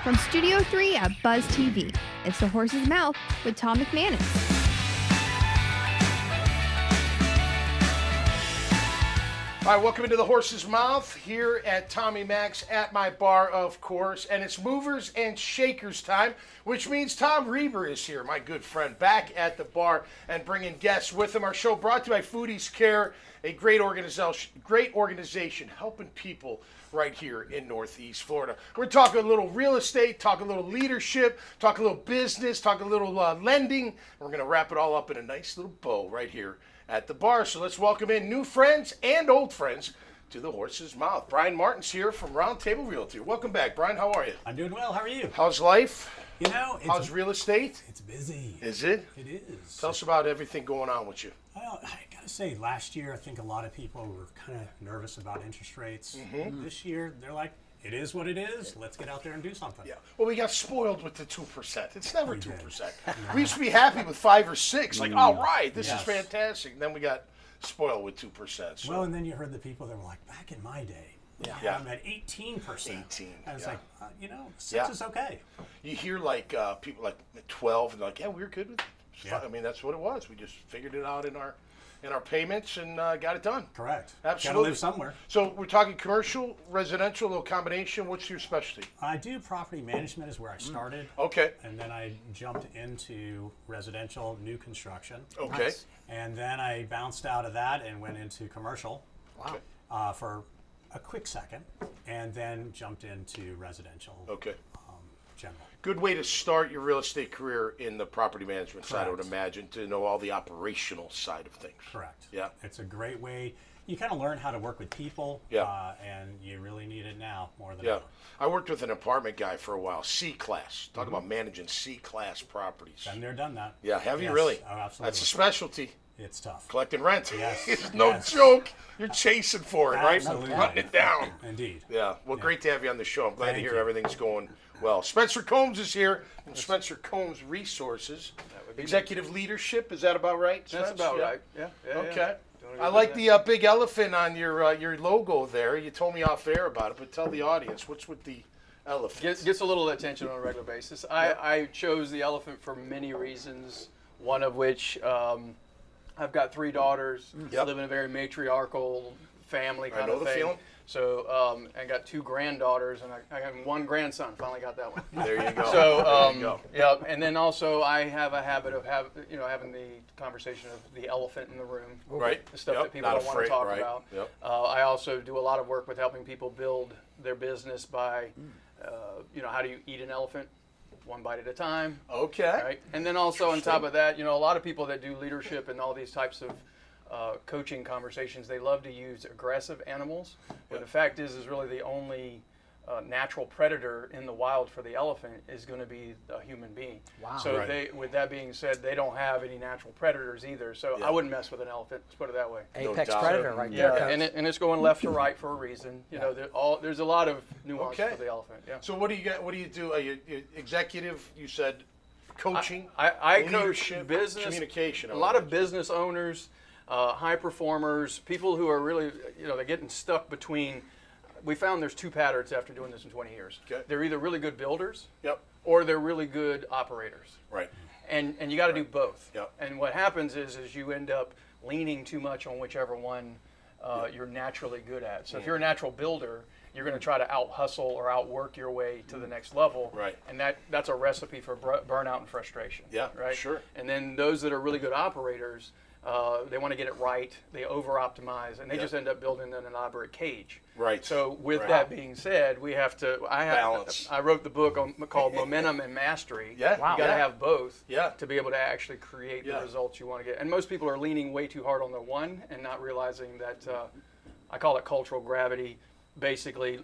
From Studio 3 at Buzz TV, it's The Horse's Mouth with Tom McManus. All right, welcome into The Horse's Mouth here at Tommy Mac's at my bar, of course. And it's movers and shakers time, which means Tom Reber is here, my good friend, back at the bar and bringing guests with him. Our show brought to you by Foodies Care, a great organization helping people right here in Northeast Florida. We're talking a little real estate, talk a little leadership, talk a little business, talk a little lending. We're going to wrap it all up in a nice little bow right here at the bar. So let's welcome in new friends and old friends to The Horse's Mouth. Brian Martin's here from Realty. Welcome back, Brian. How are you? I'm doing well. How are you? How's life? You know, how's real estate? It's busy. Is it? It is. Tell us about everything going on with you. Well, I gotta say, last year I think a lot of people were kind of nervous about interest rates. Mm-hmm. This year they're like, it is what it is. Let's get out there and do something. Yeah. Well, we got spoiled with the 2%. It's never 2%. We used to be happy with 5 or 6. Like, all right, this is fantastic. And then we got spoiled with 2%. So. Well, and then you heard the people that were like, back in my day, I'm at 18%. 18. And it's like, 6 is okay. You hear like people like 12 and they're like, yeah, we were good with it. Yeah. I mean, that's what it was. We just figured it out in our payments and got it done. Correct. Absolutely. Got to live somewhere. So we're talking commercial, residential, a little combination. What's your specialty? I do property management is where I started. Okay. And then I jumped into residential, new construction. Okay. Nice. And then I bounced out of that and went into commercial. Wow. For a quick second, and then jumped into residential. Okay. General. Good way to start your real estate career in the property management Correct. side, I would imagine, to know all the operational side of things. Correct. Yeah. It's a great way. You kind of learn how to work with people, and you really need it now more than ever. I worked with an apartment guy for a while, C-class. Talk about managing C-class properties. Been there, done that. Yeah, have you really? Oh, absolutely. That's a specialty. It's tough. Collecting rent. Yes. It's no joke. You're chasing for it, right? Absolutely. Hunting it down. Indeed. Yeah. Well, great to have you on the show. I'm glad to hear you. everything's going well. Spencer Combs is here from Spencer Combs Resources. Executive leadership, is that about right? That's about right. Yeah. Okay. I like the big elephant on your logo there. You told me off air about it, but tell the audience, what's with the elephant? Gets a little attention on a regular basis. I chose the elephant for many reasons, one of which I've got 3 daughters, live in a very matriarchal family kind of thing. Feeling. So I got 2 granddaughters, and I have 1 grandson. Finally got that one. There you go. So yeah, and then also I have a habit of having the conversation of the elephant in the room, right? The stuff that people don't want to talk about. Yep. I also do a lot of work with helping people build their business by, how do you eat an elephant? 1 bite at a time. Okay. Right. And then also on top of that, a lot of people that do leadership and all these types of coaching conversations, they love to use aggressive animals. But the fact is really the only natural predator in the wild for the elephant is going to be a human being. Wow. So with that being said, they don't have any natural predators either. So I wouldn't mess with an elephant. Let's put it that way. Apex predator, right there. Yeah, and it's going left to right for a reason. There's a lot of nuance for the elephant. Yeah. So what do you get? What do you do? Are you executive? You said coaching. I leadership, coach business, communication. A lot of business owners, high performers, people who are really, they're getting stuck between. We found there's 2 patterns after doing this in 20 years. Okay. They're either really good builders, or they're really good operators. Right. And you got to do both. Yep. And what happens is you end up leaning too much on whichever one you're naturally good at. So if you're a natural builder, you're going to try to out-hustle or outwork your way to the next level. Right. And that's a recipe for burnout and frustration. Yeah, right? Sure. And then those that are really good operators, they want to get it right. They over-optimize, and they just end up building an elaborate cage. Right. So with that being said, we have to balance. I wrote the book called Momentum and Mastery. Yeah. Wow. You got to have both. Yeah. To be able to actually create the results you want to get. And most people are leaning way too hard on the one and not realizing that I call it cultural gravity. Basically,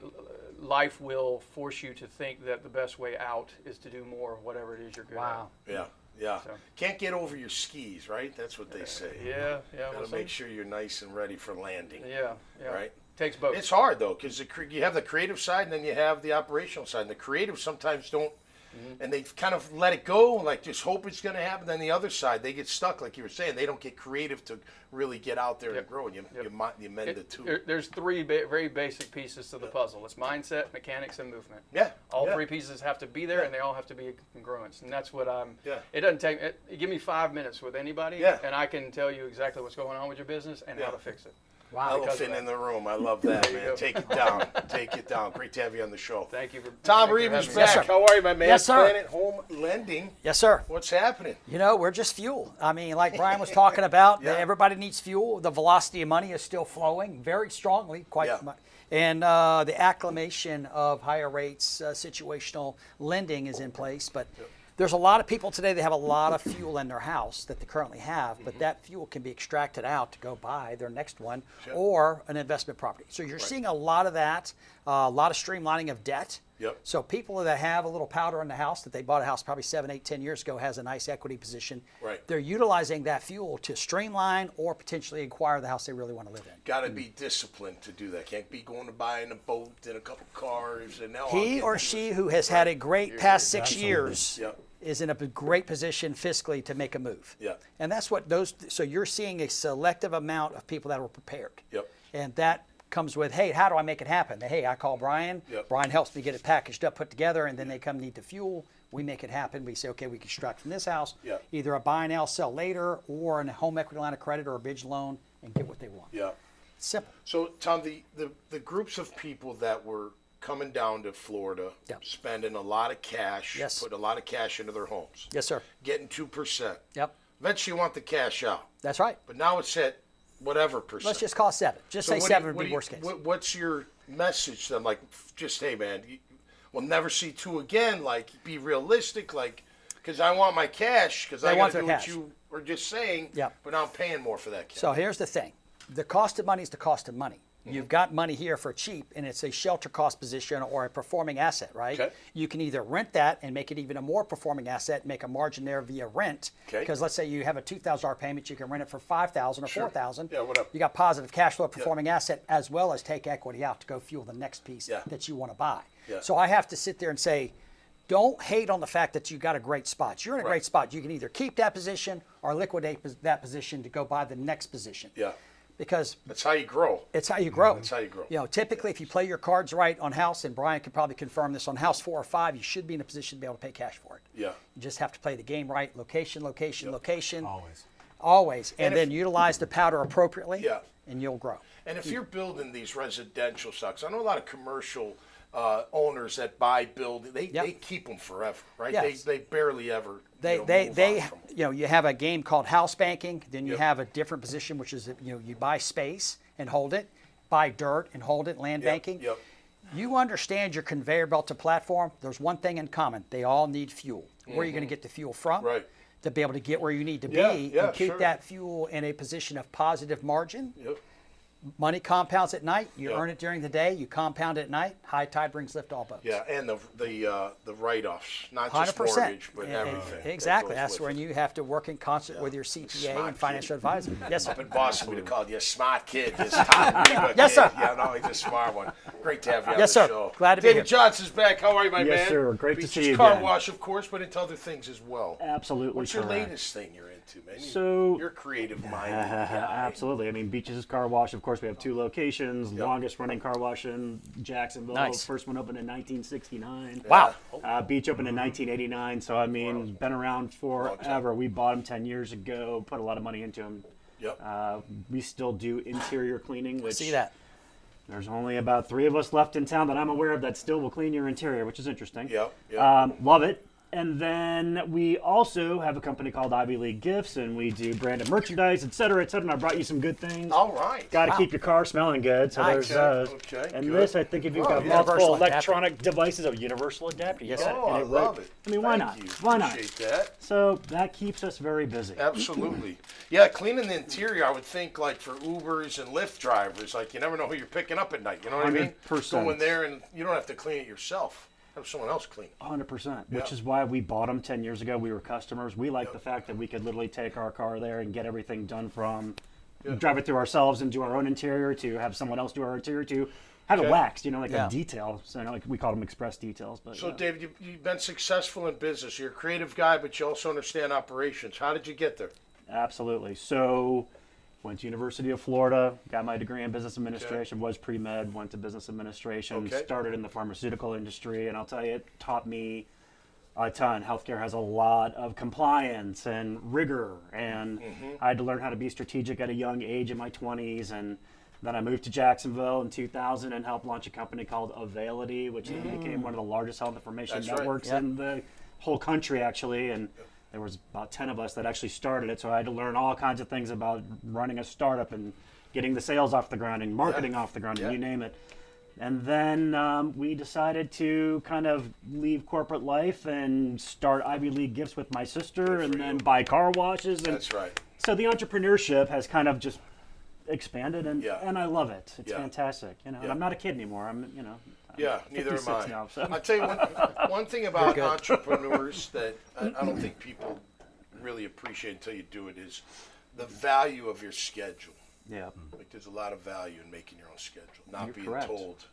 life will force you to think that the best way out is to do more of whatever it is you're good at. Yeah. Yeah. So. Can't get over your skis, right? That's what they say. Yeah. Got to make sure you're nice and ready for landing. Yeah. Right? Takes both. It's hard, though, because you have the creative side and then you have the operational side. And the creative sometimes don't and they've kind of let it go, like just hope it's going to happen. Then the other side, they get stuck, like you were saying. They don't get creative to really get out there and grow. And you mend the two. There's three very basic pieces to the puzzle. It's mindset, mechanics, and movement. Yeah. All three pieces have to be there, and they all have to be congruence. And that's what I'm. Yeah. It doesn't take. Give me 5 minutes with anybody, and I can tell you exactly what's going on with your business and how to fix it. Wow. Elephant in the room. I love that, man. Take it down. Take it down. Great to have you on the show. Thank you. Tom thank you for Reber's having me. back. How are you, my man? Yes, sir. Planet Home Lending. Yes, sir. What's happening? You know, we're just fuel. I mean, like Brian was talking about, everybody needs fuel. The velocity of money is still flowing very strongly, much. And the acclimation of higher rates, situational lending is in place. But there's a lot of people today that have a lot of fuel in their house that they currently have, but that fuel can be extracted out to go buy their next one or an investment property. So you're seeing a lot of that, a lot of streamlining of debt. Yep. So people that have a little powder in the house, that they bought a house probably 7, 8, 10 years ago, has a nice equity position. Right. They're utilizing that fuel to streamline or potentially acquire the house they really want to live in. Got to be disciplined to do that. Can't be going to buying a boat and a couple cars and now He or she who has had a great past 6 years Yep. is in a great position fiscally to make a move. Yep. And that's what those, so you're seeing a selective amount of people that are prepared. Yep. And that comes with, hey, how do I make it happen? Hey, I call Brian. Yep. Brian helps me get it packaged up, put together, and then they come need the fuel. We make it happen. We say, okay, we construct from this house, either a buy now, sell later, or a home equity line of credit or a bridge loan and get what they want. Yeah. It's simple. So, Tom, the groups of people that were coming down to Florida, spending a lot of cash, putting a lot of cash into their homes. Yes, sir. Getting 2%. Yep. Eventually you want the cash out. That's right. But now it's at whatever percent. Let's just call it 7. Just say 7 would be worst case. What's your message to them? Like, just, hey, man, we'll never see 2 again. Like, be realistic. Like, because I want my cash, because I want to do what you were just saying. But now I'm paying more for that cash. So here's the thing. The cost of money is the cost of money. You've got money here for cheap, and it's a shelter cost position or a performing asset, right? Okay. You can either rent that and make it even a more performing asset, make a margin there via rent. Because let's say you have a $2,000 payment, you can rent it for $5,000 or $4,000. Yeah, whatever. You got positive cash flow performing asset, as well as take equity out to go fuel the next piece that you want to buy. So I have to sit there and say, don't hate on the fact that you got a great spot. You're in a great spot. You can either keep that position or liquidate that position to go buy the next position. Yeah. Because that's how you grow. It's how you grow. That's how you grow. You know, typically, if you play your cards right on house, and Brian could probably confirm this, on house 4 or 5, you should be in a position to be able to pay cash for it. Yeah. You just have to play the game right. Location, location, location. Always. Always. And then utilize the powder appropriately. Yeah. And you'll grow. And if you're building these residential stocks, I know a lot of commercial owners that buy buildings. They keep them forever, right? Yes. They barely ever. They move on from them. you know, you have a game called house banking. Then you have a different position, which is, you know, you buy space and hold it, buy dirt and hold it, land banking. Yep. You understand your conveyor belt to platform. There's one thing in common. They all need fuel. Where are you going to get the fuel from? Right. To be able to get where you need to be Yeah, and keep sure. that fuel in a position of positive margin. Yep. Money compounds at night. You earn it during the day. You compound at night. High tide brings lift all boats. Yeah, and the write-offs, not just 100%. mortgage, but everything. Exactly. that goes That's with when it. you have to work in concert with your CPA Smart and financial kid. advisor. Yes, sir. Up in Boston, we'd have called you a smart kid. This Tom Reber Yes, kid. sir. Yeah, no, he's a smart one. Great to have you on Yes, the sir. show. Glad to be David here. Johnson's back. How are you, my man? Yes, sir. Great to Beaches see you Car again. Wash, of course, but into other things as well. Absolutely. What's your correct. latest thing you're into, man? So- You're creative-minded guy. Absolutely. I mean, Beaches Car Wash, of course, we have 2 locations. Yep. Longest running car wash in Jacksonville. Nice. First one opened in 1969. Wow. Beach opened in 1989. So, I mean, been around forever. We bought them 10 years ago, put a lot of money into them. Yep. We still do interior cleaning, which See that. there's only about 3 of us left in town that I'm aware of that still will clean your interior, which is interesting. Yep. Yep. Love it. And then we also have a company called Ivy League Gifts, and we do branded merchandise, et cetera, et cetera. And I brought you some good things. All right. Got to keep your car smelling good. So Nice. there's those. Okay, And good. this, I think, if you've Oh, got yeah. multiple Universal adapter. electronic devices, a universal adapter. Yes, You got sir. it. Oh, I And love works. it. I mean, why Thank not? you. Why not? Appreciate that. So that keeps us very busy. Absolutely. Yeah, cleaning the interior, I would think, like, for Ubers and Lyft drivers, like, you never know who you're picking up at night. You know what I mean? 100%. Go in there and you don't have to clean it yourself. Have someone else clean it. 100%, which Yeah. is why we bought them 10 years ago. We were customers. We like the fact that we could literally take our car there and get everything done from drive it through ourselves and do our own interior to have someone else do our interior to have Okay. it waxed, like Yeah. a detail. So like we call them express details. But So, David, you've been successful in business. You're a creative guy, but you also understand operations. How did you get there? absolutely. So went to University of Florida, got my degree in business administration, was pre-med, went to business administration, Okay. started in the pharmaceutical industry, and I'll tell you, it taught me a ton. Healthcare has a lot of compliance and rigor, and I had to learn how to be strategic at a young age in my 20s, and then I moved to Jacksonville in 2000 and helped launch a company called Availity, which then became one of the largest health information That's right. networks in the whole country, actually, and there was about 10 of us that actually started it, so I had to learn all kinds of things about running a startup and getting the sales off the ground and marketing off the ground and you name it. And then we decided to kind of leave corporate life and start Ivy League Gifts with my sister and then buy car washes. And That's right. so the entrepreneurship has kind of just expanded and I love it. It's Yeah. fantastic. And I'm not a kid anymore. I'm Yeah, neither am 56 I. now, so. I'll tell you one thing about entrepreneurs that I don't think people really appreciate until you do it is the value of your schedule. Yeah. Like there's a lot of value in making your own schedule, not You're being correct. told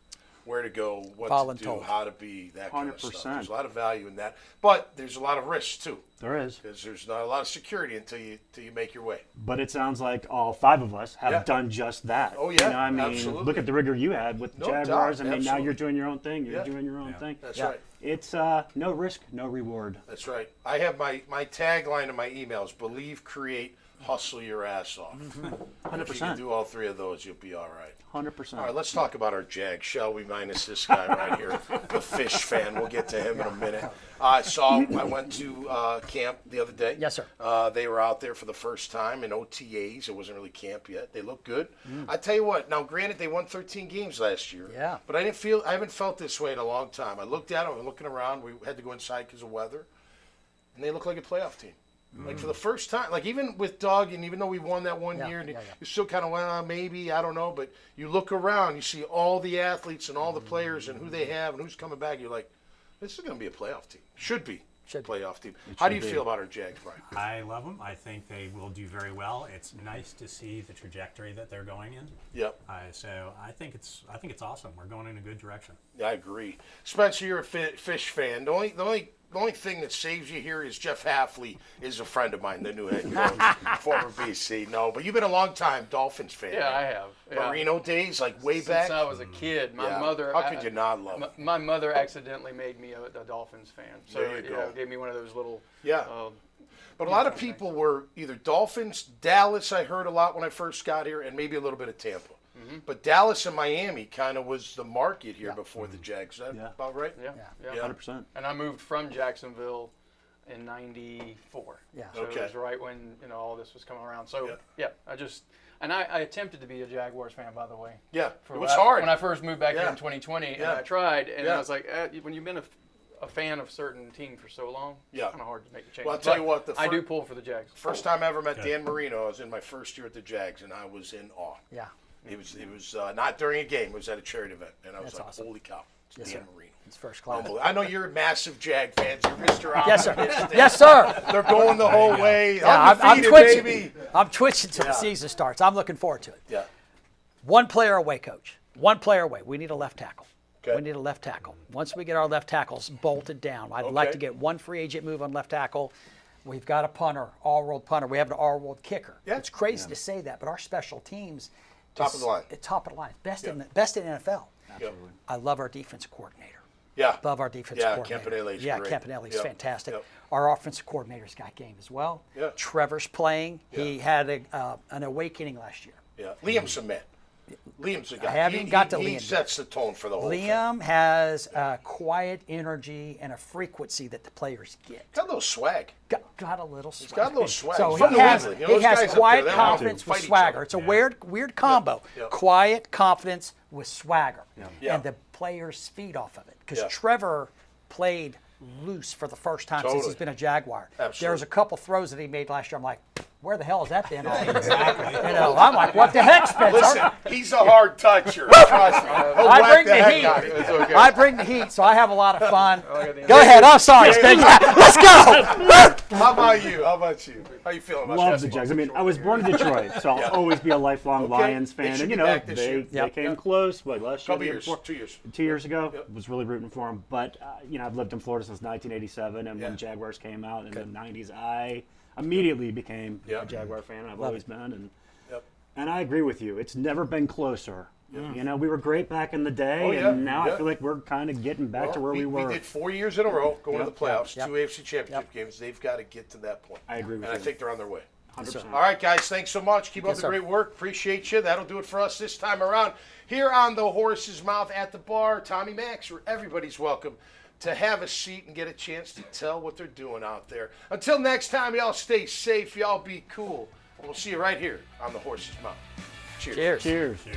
where to go, what to do, Voluntold. how to be, that kind of stuff. 100%. There's a lot of value in that, but there's a lot of risks too, There is. because there's not a lot of security until you make your way. But it sounds like all 5 of us have Yeah. done just that. Oh, yeah, I mean, absolutely. look at the rigor you had with the No doubt, Jaguars. I mean, now absolutely. you're doing your own thing. You're Yeah. doing your own thing. That's Yeah. right. It's no risk, no reward. That's right. I have my tagline in my emails: believe, create, hustle your ass off. If you can 100%. do all 3 of those, you'll be all right. 100%. All right, let's talk about our Jag, shall we? Minus this guy right here, the fish fan. We'll get to him in a minute. I went to camp the other day. Yes, sir. They were out there for the first time in OTAs. It wasn't really camp yet. They look good. I tell you what. Now, granted, they won 13 games last year. Yeah. But I haven't felt this way in a long time. I looked at them. I'm looking around. We had to go inside because of weather, and they look like a playoff team. Like for the first time, like even with Doug, and even though we won that one year, and you're still kind of, well, maybe, I don't know, but you look around, you see all the athletes and all the players and who they have and who's coming back, you're like, this is going to be a playoff team. Should be a playoff team. How do you feel about our Jags, Brian? I love them. I think they will do very well. It's nice to see the trajectory that they're going in. Yep. So I think it's awesome. We're going in a good direction. Yeah, I agree. Spencer, you're a fish fan. The only thing that saves you here is Jeff Halfley is a friend of mine, the new head coach, former BC. No, but you've been a long time Dolphins fan. Yeah, right? I have. Yeah. Marino days, like way Since back. I was a kid, my Yeah. mother. How could you not love it? My mother accidentally made me a Dolphins fan. So There you go. gave me one of those little. Yeah. But a lot of people were either Dolphins, Dallas, I heard a lot when I first got here, and maybe a little bit of Tampa. But Dallas and Miami kind of was the market here before the Jags. Is that about right? Yeah. Yeah. 100%. And I moved from Jacksonville in '94. Yeah. So Okay. it was right when all this was coming around. So I attempted to be a Jaguars fan, by the way. Yeah. For It was when hard. when I first moved back here Yeah. in 2020, and Yeah. I tried, and Yeah. I was like, when you've been a fan of a certain team for so long, Yeah. it's kind of hard to make a change. Well, I'll tell But you what, I do pull for the Jags. First time I ever met Dan Marino, I was in my first year at the Jags, and I was in awe. Yeah. It was not during a game. It was at a charity event, and I was That's like, awesome. "Holy cow, it's Yes, Dan sir. Marino." It's first class. Unbelievable. I know you're massive Jag fans. You're Mr. Yes, sir. Optimistic. Yes, sir. They're going the whole way. Yeah, I'm Undefeated, twitching. baby. I'm twitching till the season starts. I'm looking forward to it. Yeah. One player away, coach. One player away. We need a left tackle. Okay. We need a left tackle. Once we get our left tackles bolted down, I'd like Okay. to get one free agent move on left tackle. We've got a punter, all-world punter. We have an all-world kicker. Yeah. It's crazy to say that, but our special teams Top of the line. Top of the line. Best in NFL. Yep. I love our defensive coordinator. Yeah. Love our defensive Yeah, coordinator. Campanelli's Yeah, great. Campanelli's Yep. fantastic. Yep. Our offensive coordinator's got game as well. Yeah. Trevor's playing. He Yeah. had an awakening last year. Yeah. Liam's a man. Liam's a guy. I haven't got to He Liam sets the tone for the whole thing. Liam has a quiet energy and a frequency that the players get. Got a little swag. Got a little swag. He's got a little swag. So He's from he New has, England. You know, he those has guys up quiet there, they don't confidence fight with each swagger. other. It's a weird combo. Yep. Quiet confidence with swagger. Yeah. And the players feed off of it. Because Yeah. Trevor played loose for the first time since Totally. he's been a Jaguar. Absolutely. There was a couple throws that he made last year. I'm like, where the hell has that been? Exactly. I'm like, what the heck, Spencer? Listen, he's a hard toucher. Trust me. He'll I whack bring the the the heat. got it. It's okay. I bring the heat, so I have a lot of fun. I got the Go ahead. I'm sorry, Stig. Let's go. How about you? How about you? How you feeling about Love the basketball? Jags. I mean, I was born in Detroit, so I'll always be a lifelong Okay. Lions They fan. should And be you know, back this they, year. they came close. What, last year? Couple the year years, before? 2 years. 2 years ago, was really rooting for them. But you know, I've lived in Florida since 1987, and Yeah. when Jaguars came out in the '90s, I immediately became Yeah. a Jaguar fan. I've Love always it. been, and Yep. I agree with you. It's never been closer. You know, we were great back in the day, Oh, yeah. and now Yeah. I feel like we're kind of getting back to where we were. We did 4 years in a row going to the playoffs, Yep. 2 AFC Championship games. They've got to get to that point. I agree with And I you. think they're on their way. 100%. All right, guys, thanks so much. Keep up Yes, the sir. great work. Appreciate you. That'll do it for us this time around here on the Horse's Mouth at the bar. Tommy Max, where everybody's welcome to have a seat and get a chance to tell what they're doing out there. Until next time, y'all stay safe. Y'all be cool. We'll see you right here on the Horse's Mouth. Cheers. Cheers. Cheers. Cheers.